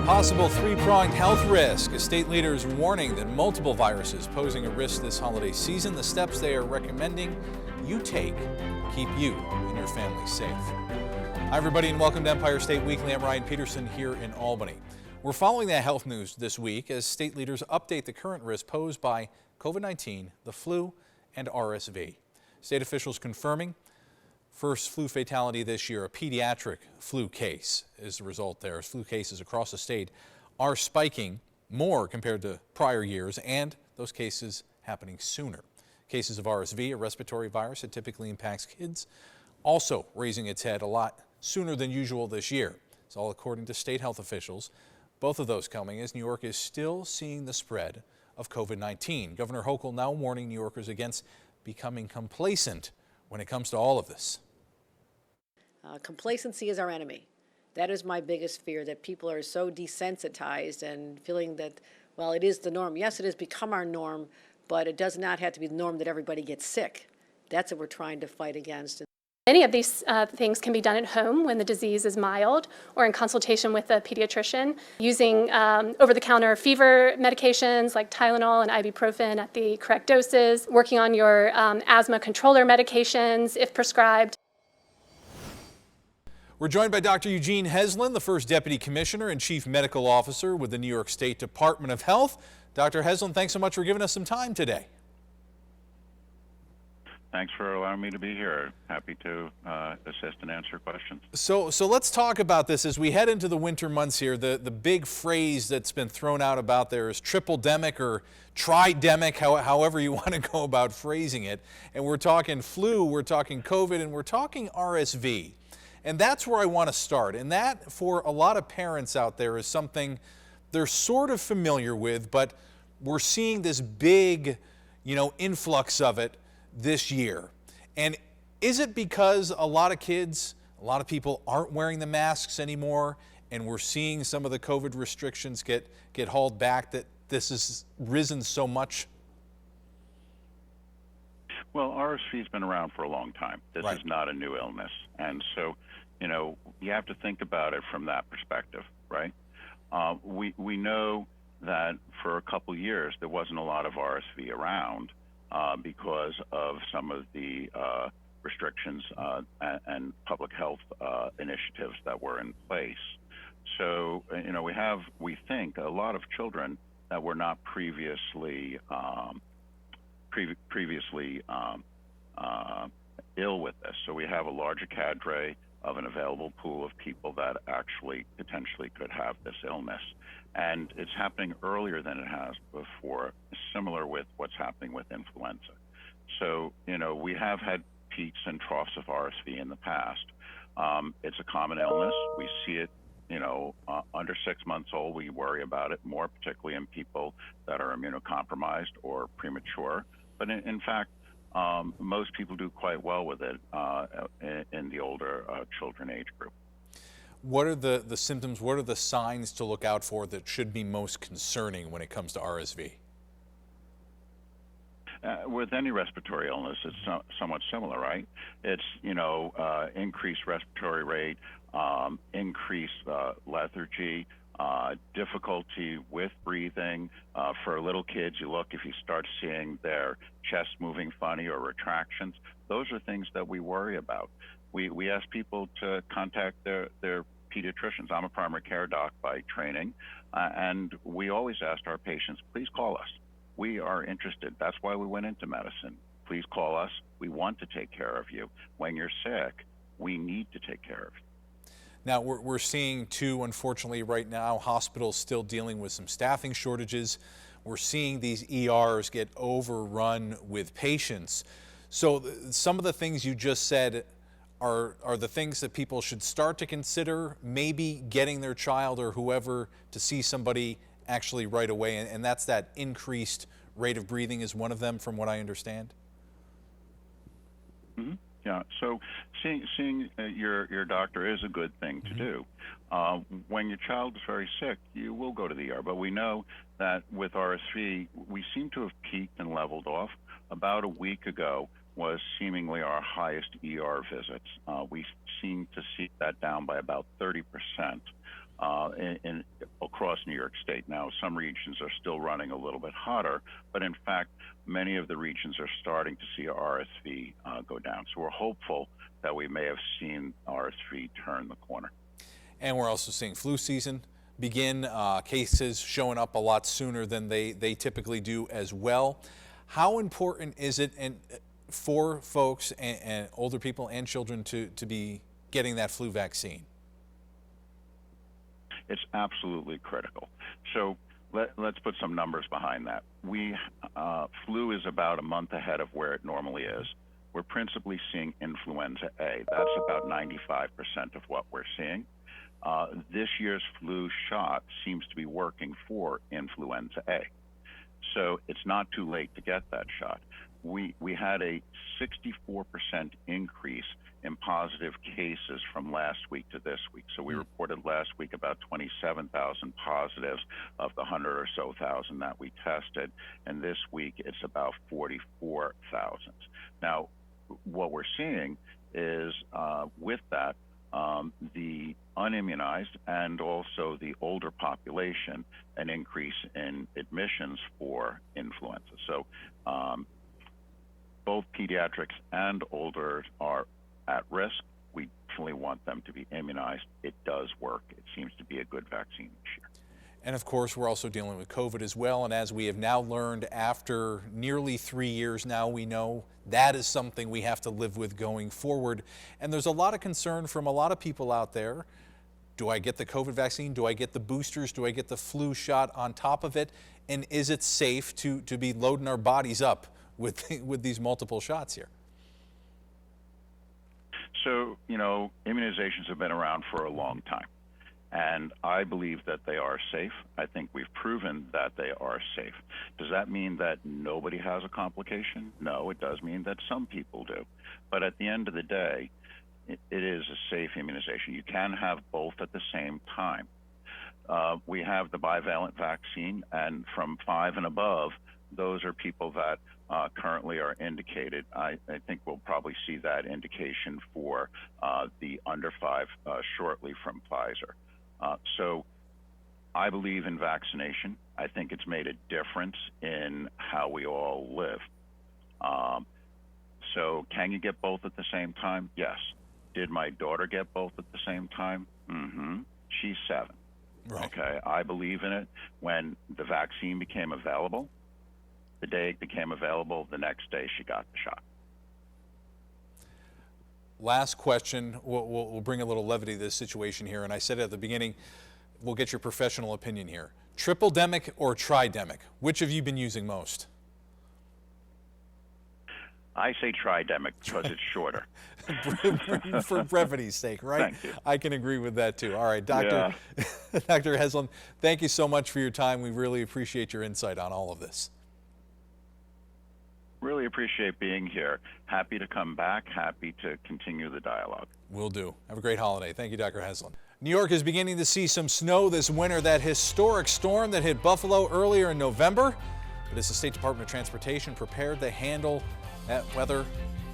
Possible three-pronged health risk. State leaders warning that multiple viruses posing a risk this holiday season. The steps they are recommending you take keep you and your family safe. Hi everybody and welcome to Empire State Weekly. I'm Ryan Peterson here in Albany. We're following that health news this week as state leaders update the current risk posed by COVID-19, the flu, and RSV. State officials confirming first flu fatality this year, a pediatric flu case is the result there. Flu cases across the state are spiking more compared to prior years, and those cases happening sooner. Cases of RSV, a respiratory virus that typically impacts kids, also raising its head a lot sooner than usual this year. It's all according to state health officials. Both of those coming as New York is still seeing the spread of COVID-19. Governor Hochul now warning New Yorkers against becoming complacent when it comes to all of this. Complacency is our enemy. That is my biggest fear, that people are so desensitized and feeling that, well, it is the norm. Yes, it has become our norm, but it does not have to be the norm that everybody gets sick. That's what we're trying to fight against. Many of these things can be done at home when the disease is mild or in consultation with a pediatrician, using over-the-counter fever medications like Tylenol and ibuprofen at the correct doses, working on your asthma controller medications if prescribed. We're joined by Dr. Eugene Heslin, the first Deputy Commissioner and Chief Medical Officer with the New York State Department of Health. Dr. Heslin, thanks so much for giving us some time today. Thanks for allowing me to be here. Happy to assist and answer questions. So let's talk about this as we head into the winter months here. The big phrase that's been thrown out about there is triple-demic or tridemic, however you want to go about phrasing it. And we're talking flu, we're talking COVID, and we're talking RSV. And that's where I want to start. And that, for a lot of parents out there, is something they're sort of familiar with, but we're seeing this big, influx of it this year. And is it because a lot of kids, a lot of people aren't wearing the masks anymore, and we're seeing some of the COVID restrictions get hauled back, that this has risen so much? Well, RSV's been around for a long time. This Right. is not a new illness. And so, you have to think about it from that perspective, right? We know that for a couple years there wasn't a lot of RSV around because of some of the restrictions and public health initiatives that were in place. So, we think a lot of children that were not previously ill with this. So we have a larger cadre of an available pool of people that actually potentially could have this illness. And it's happening earlier than it has before, similar with what's happening with influenza. So, we have had peaks and troughs of RSV in the past. It's a common illness. We see it, under 6 months old, we worry about it more, particularly in people that are immunocompromised or premature. But in fact, most people do quite well with it in the older children age group. What are the symptoms, what are the signs to look out for that should be most concerning when it comes to RSV? With any respiratory illness, it's somewhat similar, right? It's, increased respiratory rate, increased lethargy, difficulty with breathing. For little kids, if you start seeing their chest moving funny or retractions, those are things that we worry about. We ask people to contact their pediatricians. I'm a primary care doc by training, and we always ask our patients, please call us. We are interested. That's why we went into medicine. Please call us. We want to take care of you. When you're sick, we need to take care of you. Now, we're seeing, too, unfortunately, right now, hospitals still dealing with some staffing shortages. We're seeing these ERs get overrun with patients. So some of the things you just said are the things that people should start to consider, maybe getting their child or whoever to see somebody actually right away, and that's that increased rate of breathing is one of them, from what I understand? Mm-hmm. Yeah, so seeing your doctor is a good thing to do. When your child is very sick, you will go to the ER, but we know that with RSV, we seem to have peaked and leveled off. About a week ago was seemingly our highest ER visits. We seem to see that down by about 30%. across New York State. Now, some regions are still running a little bit hotter, but in fact, many of the regions are starting to see RSV go down. So we're hopeful that we may have seen RSV turn the corner. And we're also seeing flu season begin, cases showing up a lot sooner than they typically do as well. How important is it for folks and older people and children to be getting that flu vaccine? It's absolutely critical. So let's put some numbers behind that. Flu is about a month ahead of where it normally is. We're principally seeing influenza A. That's about 95% of what we're seeing. This year's flu shot seems to be working for influenza A. So it's not too late to get that shot. We had a 64% increase in positive cases from last week to this week. So we reported last week about 27,000 positives of the 100 or so thousand that we tested, and this week it's about 44,000. Now, what we're seeing is with that, the unimmunized and also the older population, an increase in admissions for influenza. So both pediatrics and older are at risk. We definitely want them to be immunized. It does work. It seems to be a good vaccine this year. And of course, we're also dealing with COVID as well. And as we have now learned after nearly 3 years now, we know that is something we have to live with going forward. And there's a lot of concern from a lot of people out there. Do I get the COVID vaccine? Do I get the boosters? Do I get the flu shot on top of it? And is it safe to be loading our bodies up with these multiple shots here? So, immunizations have been around for a long time. And I believe that they are safe. I think we've proven that they are safe. Does that mean that nobody has a complication? No, it does mean that some people do. But at the end of the day, it is a safe immunization. You can have both at the same time. We have the bivalent vaccine, and from 5 and above, those are people that currently are indicated. I think we'll probably see that indication for the under 5 shortly from Pfizer. So I believe in vaccination. I think it's made a difference in how we all live. So can you get both at the same time? Yes. Did my daughter get both at the same time? Mm-hmm. She's 7. Right. Okay. I believe in it. When the vaccine became available, the day it became available, the next day she got the shot. Last question. We'll bring a little levity to this situation here. And I said at the beginning, we'll get your professional opinion here. Tripledemic or tridemic? Which have you been using most? I say tridemic because it's shorter. For brevity's sake, right? Thank you. I can agree with that too. All right, Dr. Dr. Heslin, thank you so much for your time. We really appreciate your insight on all of this. Really appreciate being here. Happy to come back. Happy to continue the dialogue. Will do. Have a great holiday. Thank you, Dr. Heslin. New York is beginning to see some snow this winter. That historic storm that hit Buffalo earlier in November. But is the State Department of Transportation prepared to handle that weather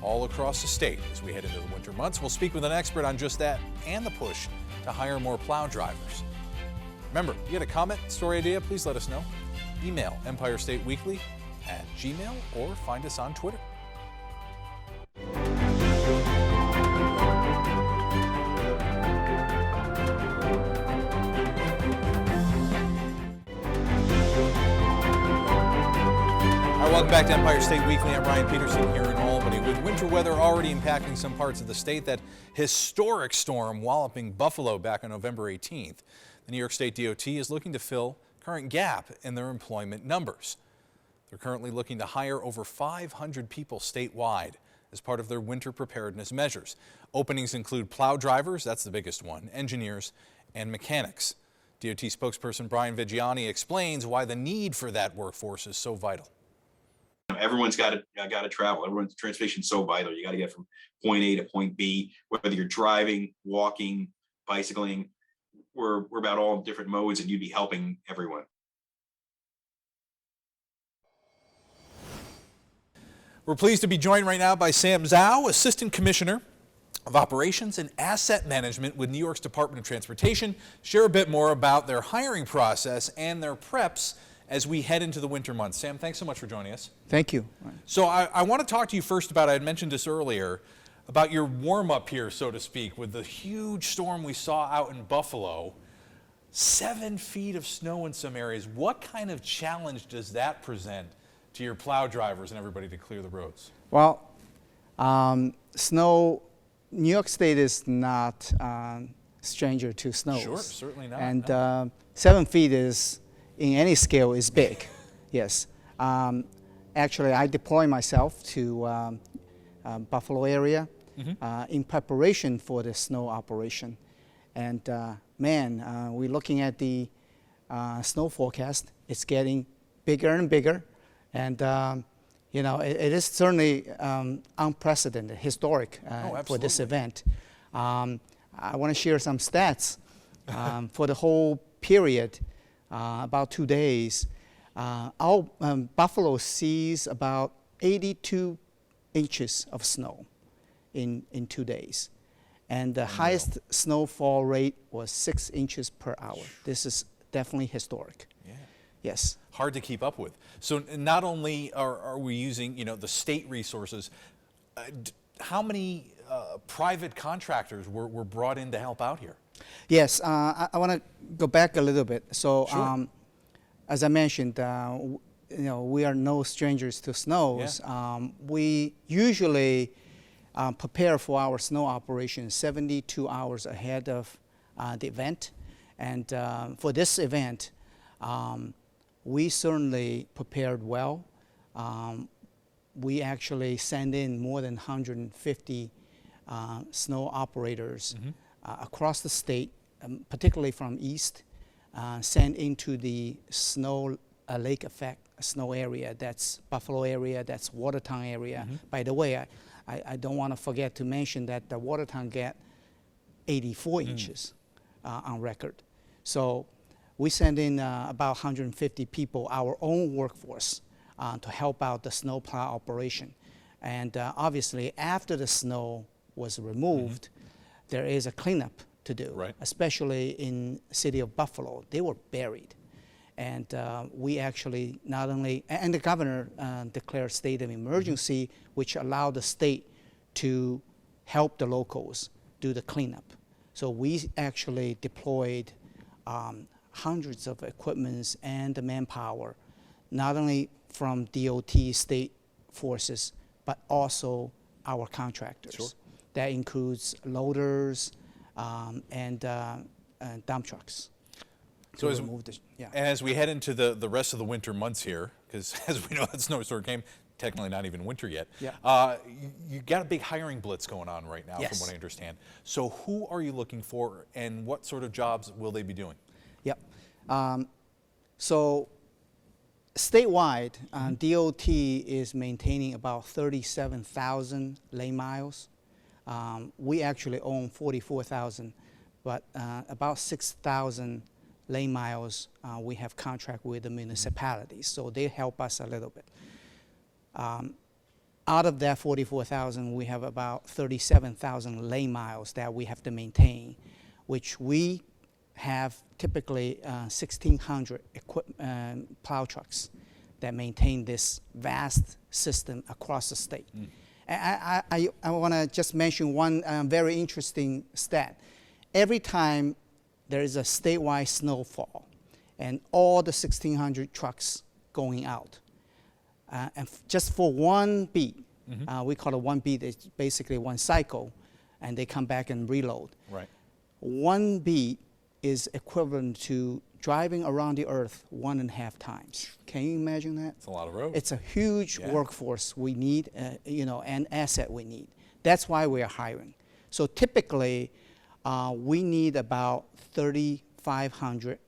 all across the state as we head into the winter months? We'll speak with an expert on just that and the push to hire more plow drivers. Remember, if you had a comment, story idea, please let us know. Email EmpireStateWeekly@gmail or find us on Twitter. Welcome back to Empire State Weekly. I'm Ryan Peterson here in Albany. With winter weather already impacting some parts of the state, that historic storm walloping Buffalo back on November 18th, the New York State DOT is looking to fill current gap in their employment numbers. They're currently looking to hire over 500 people statewide as part of their winter preparedness measures. Openings include plow drivers, that's the biggest one, engineers, and mechanics. DOT spokesperson Brian Vigiani explains why the need for that workforce is so vital. Everyone's got to travel. Everyone's transportation is so vital. You got to get from point A to point B, whether you're driving, walking, bicycling. We're about all different modes, and you'd be helping everyone. We're pleased to be joined right now by Sam Zhao, Assistant Commissioner of Operations and Asset Management with New York's Department of Transportation, share a bit more about their hiring process and their preps as we head into the winter months. Sam, thanks so much for joining us. Thank you. So I want to talk to you first about, I had mentioned this earlier, about your warm-up here, so to speak, with the huge storm we saw out in Buffalo. 7 feet of snow in some areas. What kind of challenge does that present to your plow drivers and everybody to clear the roads? Well, snow, New York State is not stranger to snow. Sure, certainly not. And no. 7 feet is, in any scale, is big. Yes. Actually, I deploy myself to Buffalo area in preparation for the snow operation. And man, we're looking at the snow forecast. It's getting bigger and bigger. And you know, it is certainly unprecedented, historic for this event. I want to share some stats. For the whole period, about 2 days, our Buffalo sees about 82 inches of snow in 2 days. And the highest snowfall rate was 6 inches per hour. This is definitely historic. Yeah. Yes. Hard to keep up with. So not only are we using, the state resources, how many private contractors were brought in to help out here? Yes, I want to go back a little bit. So, Sure. as I mentioned, we are no strangers to snows. Yeah. We usually prepare for our snow operation 72 hours ahead of the event. And for this event, we certainly prepared well. We actually send in more than 150 snow operators across the state, particularly from east, sent into the snow lake effect snow area. That's Buffalo area, that's Watertown area. By the way, I don't want to forget to mention that the Watertown get 84 inches on record. So we send in about 150 people, our own workforce, to help out the snow plow operation. And obviously, after the snow was removed, there is a cleanup to do, Right. especially in the city of Buffalo. They were buried. And we actually not only, and the governor declared state of emergency, which allowed the state to help the locals do the cleanup. So we actually deployed hundreds of equipments and the manpower, not only from DOT state forces, but also our contractors. Sure. That includes loaders and dump trucks. So Yeah. And as we head into the rest of the winter months here, because as we know, that snowstorm came, technically not even winter yet. Yeah. You got a big hiring blitz going on right now, Yes. from what I understand. So who are you looking for, and what sort of jobs will they be doing? Yep. So statewide, DOT is maintaining about 37,000 lane miles. We actually own 44,000, but about 6,000 lane miles we have contract with the municipalities, so they help us a little bit. Out of that 44,000, we have about 37,000 lane miles that we have to maintain, which we have typically 1,600 plow trucks that maintain this vast system across the state. I want to just mention one very interesting stat. Every time there is a statewide snowfall and all the 1,600 trucks going out, and just for one beat, we call it one beat, it's basically one cycle, and they come back and reload. Right. One beat is equivalent to driving around the earth 1.5 times. Can you imagine that? It's a lot of roads. It's a huge workforce we need, and asset we need. That's why we are hiring. So typically, we need about 3,500,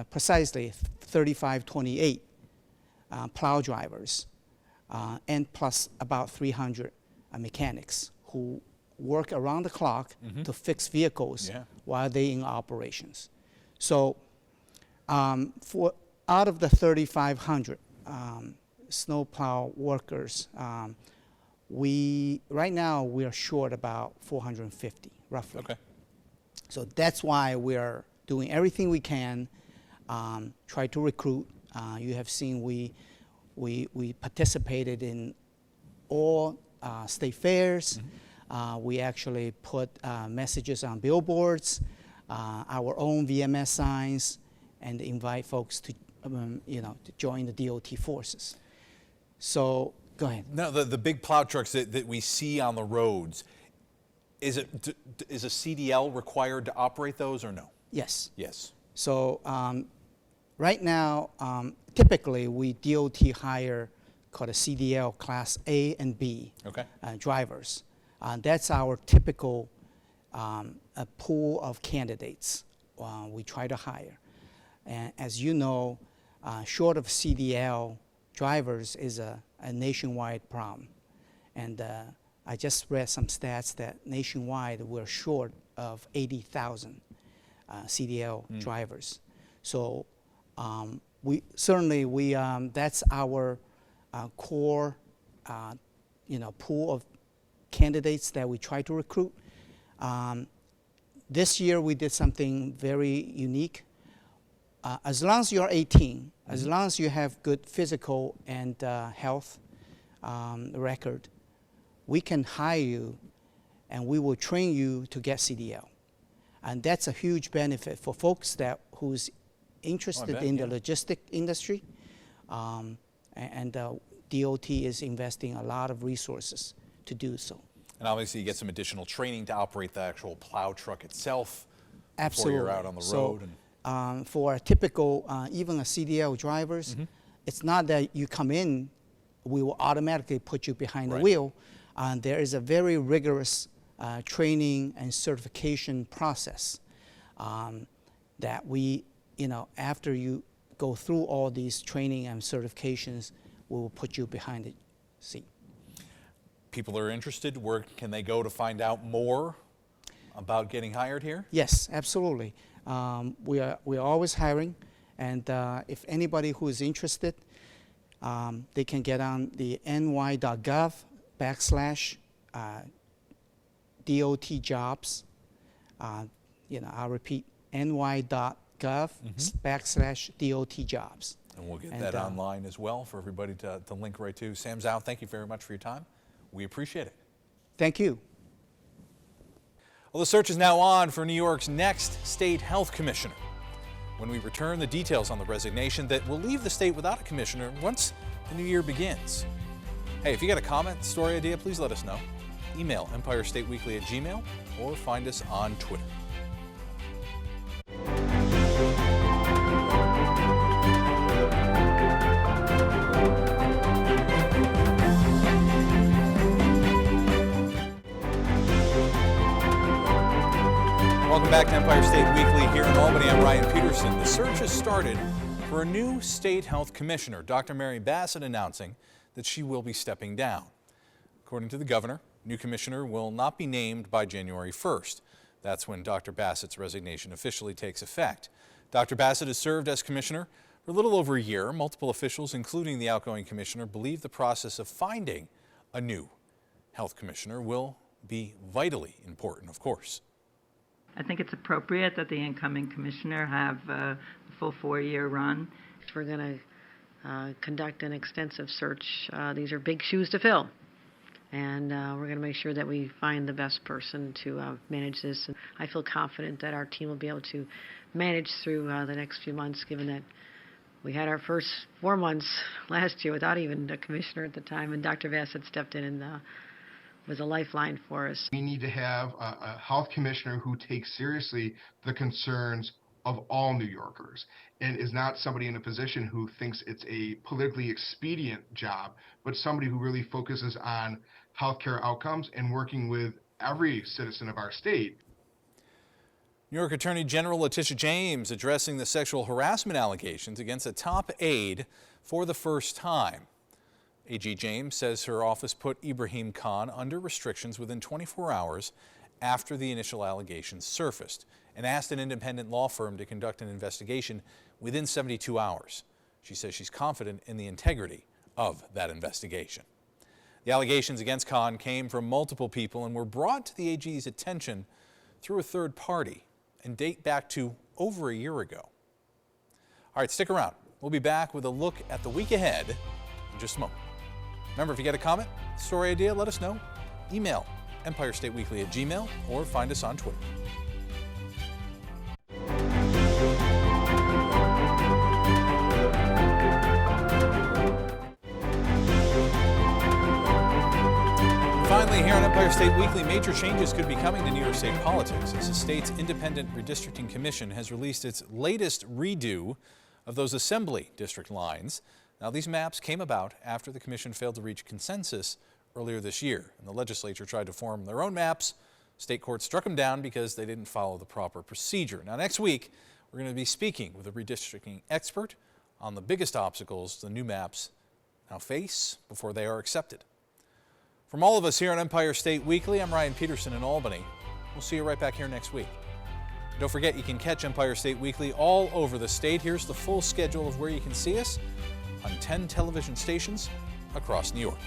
precisely 3,528 plow drivers, and plus about 300 mechanics who work around the clock to fix vehicles while they're in operations. So for out of the 3,500 snowplow workers, right now we are short about 450 roughly. Okay. So that's why we are doing everything we can, try to recruit. You have seen we participated in all state fairs. We actually put messages on billboards, our own VMS signs, and invite folks to, to join the DOT forces. So go ahead. Now, the big plow trucks that we see on the roads, is a CDL required to operate those or no? Yes. Yes. So right now, typically we DOT hire called a CDL Class A and B Okay. drivers. That's our typical a pool of candidates we try to hire. And as you know, short of CDL drivers is a nationwide problem. And I just read some stats that nationwide we're short of 80,000 CDL drivers. So we certainly that's our core pool of candidates that we try to recruit. This year we did something very unique. As long as you're 18, as long as you have good physical and health record, we can hire you and we will train you to get CDL. And that's a huge benefit for folks who's interested in the logistic industry. And DOT is investing a lot of resources to do so. And obviously you get some additional training to operate the actual plow truck itself. Absolutely. Before you're out on the road. So, for a typical, even a CDL drivers, it's not that you come in, we will automatically put you behind the wheel. There is a very rigorous training and certification process that we, after you go through all these training and certifications, we will put you behind the seat. People are interested, where can they go to find out more about getting hired here? Yes, absolutely. We are always hiring, and if anybody who is interested, they can get on the ny.gov/DOT jobs. I'll repeat, ny.gov/DOT jobs. And we'll get that online as well for everybody to link right to. Sam Zhao, thank you very much for your time. We appreciate it. Thank you. Well, the search is now on for New York's next state health commissioner. When we return, the details on the resignation that will leave the state without a commissioner once the new year begins. Hey, if you got a comment, story idea, please let us know. Email EmpireStateWeekly@gmail.com or find us on Twitter. Welcome back to Empire State Weekly here in Albany. I'm Ryan Peterson. The search has started for a new state health commissioner, Dr. Mary Bassett announcing that she will be stepping down. According to the governor, new commissioner will not be named by January 1st. That's when Dr. Bassett's resignation officially takes effect. Dr. Bassett has served as commissioner for a little over a year. Multiple officials, including the outgoing commissioner, believe the process of finding a new health commissioner will be vitally important, of course. I think it's appropriate that the incoming commissioner have a full 4-year run. We're going to conduct an extensive search. These are big shoes to fill. And we're going to make sure that we find the best person to manage this. And I feel confident that our team will be able to manage through the next few months, given that we had our first 4 months last year without even a commissioner at the time, and Dr. Bassett stepped in and was a lifeline for us. We need to have a health commissioner who takes seriously the concerns of all New Yorkers and is not somebody in a position who thinks it's a politically expedient job, but somebody who really focuses on healthcare outcomes and working with every citizen of our state. New York Attorney General Letitia James addressing the sexual harassment allegations against a top aide for the first time. AG James says her office put Ibrahim Khan under restrictions within 24 hours after the initial allegations surfaced and asked an independent law firm to conduct an investigation within 72 hours. She says she's confident in the integrity of that investigation. The The allegations against Khan came from multiple people and were brought to the AG's attention through a third party and date back to over a year ago. All right, stick around. We'll be back with a look at the week ahead in just a moment. Remember, if you get a comment, story idea, let us know. Email EmpireStateWeekly@gmail.com or find us on Twitter. Finally, here on Empire State Weekly, major changes could be coming to New York State politics as the state's Independent Redistricting Commission has released its latest redo of those assembly district lines. Now, these maps came about after the commission failed to reach consensus earlier this year, and the legislature tried to form their own maps. State court struck them down because they didn't follow the proper procedure. Now, next week, we're going to be speaking with a redistricting expert on the biggest obstacles the new maps now face before they are accepted. From all of us here on Empire State Weekly, I'm Ryan Peterson in Albany. We'll see you right back here next week. Don't forget, you can catch Empire State Weekly all over the state. Here's the full schedule of where you can see us on 10 television stations across New York.